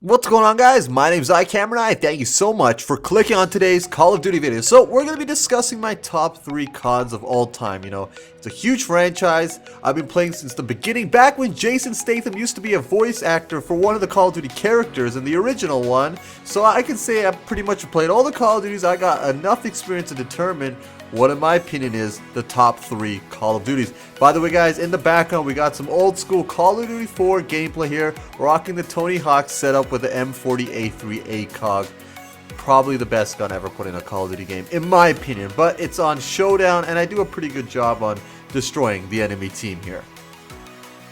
What's going on, guys? My name is iKmRni. Thank you so much for clicking on today's Call of Duty video. So we're going to be discussing my top 3 CODs of all time. You know, it's a huge franchise. I've been playing since the beginning, back when Jason Statham used to be a voice actor for one of the Call of Duty characters in the original one. So I can say I've pretty much played all the Call of Duties. I got enough experience to determine what, in my opinion, is the top 3 Call of Duties. By the way, guys, in the background, we got some old school Call of Duty 4 gameplay here, rocking the Tony Hawk setup with the M40A3 ACOG. Probably the best gun ever put in a Call of Duty game, in my opinion, but it's on Showdown, and I do a pretty good job on destroying the enemy team here.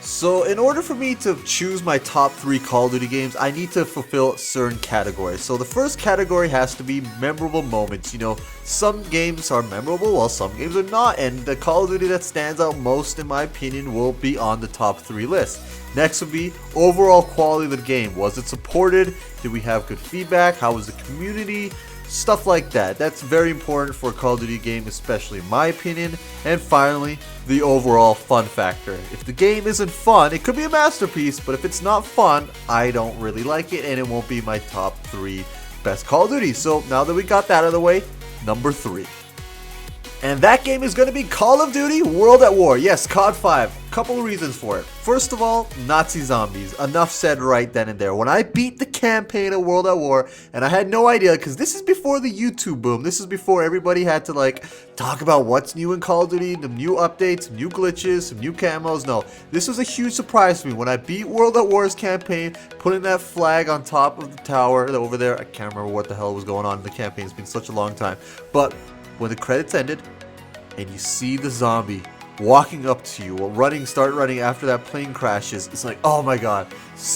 So in order for me to choose my top 3 Call of Duty games, I need to fulfill certain categories. So the first category has to be memorable moments. You know, some games are memorable while some games are not, and the Call of Duty that stands out most, in my opinion, will be on the top 3 list. Next would be overall quality of the game. Was it supported? Did we have good feedback? How was the community? Stuff like that. That's very important for a Call of Duty game, especially in my opinion. And finally, the overall fun factor. If the game isn't fun, it could be a masterpiece, but if it's not fun, I don't really like it, and it won't be my top 3 best Call of Duty. So now that we got that out of the way, number 3. And that game is going to be Call of Duty World at War. Yes, COD 5. Couple of reasons for it. First of all, Nazi zombies. Enough said right then and there. When I beat the campaign of World at War, and I had no idea, because this is before the YouTube boom. This is before everybody had to talk about what's new in Call of Duty, the new updates, new glitches, some new camos. No, this was a huge surprise to me. When I beat World at War's campaign, putting that flag on top of the tower over there, I can't remember what the hell was going on in the campaign. It's been such a long time. But when the credits ended, and you see the zombie walking up to you or start running after that plane crashes, it's like, oh my god.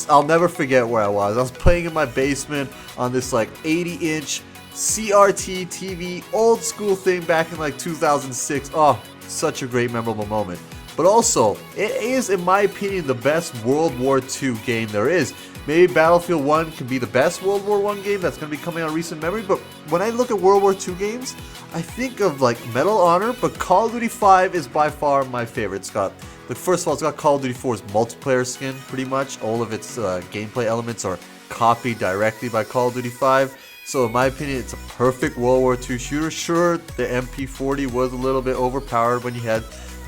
I'll never forget where I was. I was playing in my basement on this 80-inch CRT TV, old school thing back in 2006. Oh, such a great memorable moment. But also, it is, in my opinion, the best World War II game there is. Maybe Battlefield 1 can be the best World War I game that's going to be coming out of recent memory, but when I look at World War II games, I think of Medal of Honor, but Call of Duty 5 is by far my favorite. It's got, first of all, it's got Call of Duty 4's multiplayer skin, pretty much. All of its gameplay elements are copied directly by Call of Duty 5. So in my opinion, it's a perfect World War II shooter. Sure, the MP40 was a little bit overpowered when you had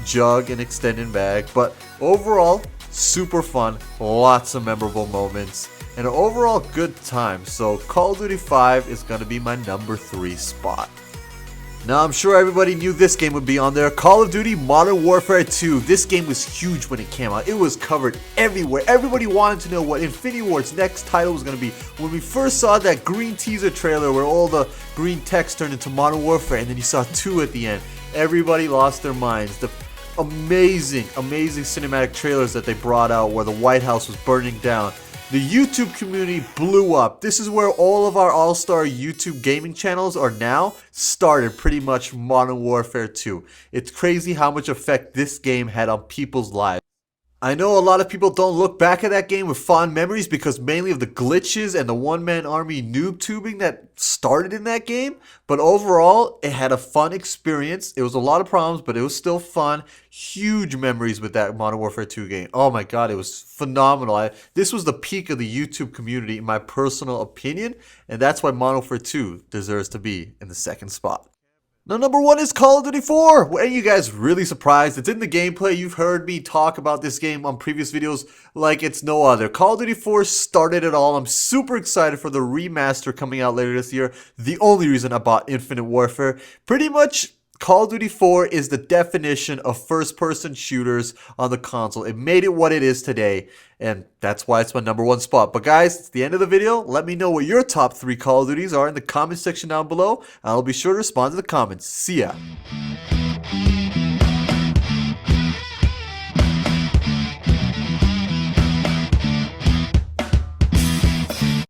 Jug and Extended Mag, but overall, super fun, lots of memorable moments, and an overall good time. So Call of Duty 5 is going to be my number 3 spot. Now, I'm sure everybody knew this game would be on there. Call of Duty Modern Warfare 2. This game was huge when it came out. It was covered everywhere. Everybody wanted to know what Infinity Ward's next title was going to be. When we first saw that green teaser trailer where all the green text turned into Modern Warfare, and then you saw 2 at the end, everybody lost their minds. The amazing cinematic trailers that they brought out where the White House was burning down. The YouTube community blew up. This is where all of our all-star YouTube gaming channels are now started, pretty much Modern Warfare 2. It's crazy how much effect this game had on people's lives. I know a lot of people don't look back at that game with fond memories because mainly of the glitches and the one-man army noob tubing that started in that game, but overall, it had a fun experience. It was a lot of problems, but it was still fun. Huge memories with that Modern Warfare 2 game. Oh my god, it was phenomenal. This was the peak of the YouTube community, in my personal opinion, and that's why Modern Warfare 2 deserves to be in the second spot. Now, number 1 is Call of Duty 4. Are you guys really surprised? It's in the gameplay. You've heard me talk about this game on previous videos like it's no other. Call of Duty 4 started it all. I'm super excited for the remaster coming out later this year. The only reason I bought Infinite Warfare. Pretty much, Call of Duty 4 is the definition of first-person shooters on the console. It made it what it is today, and that's why it's my number 1 spot. But guys, it's the end of the video. Let me know what your top 3 Call of Duties are in the comment section down below. I'll be sure to respond to the comments. See ya.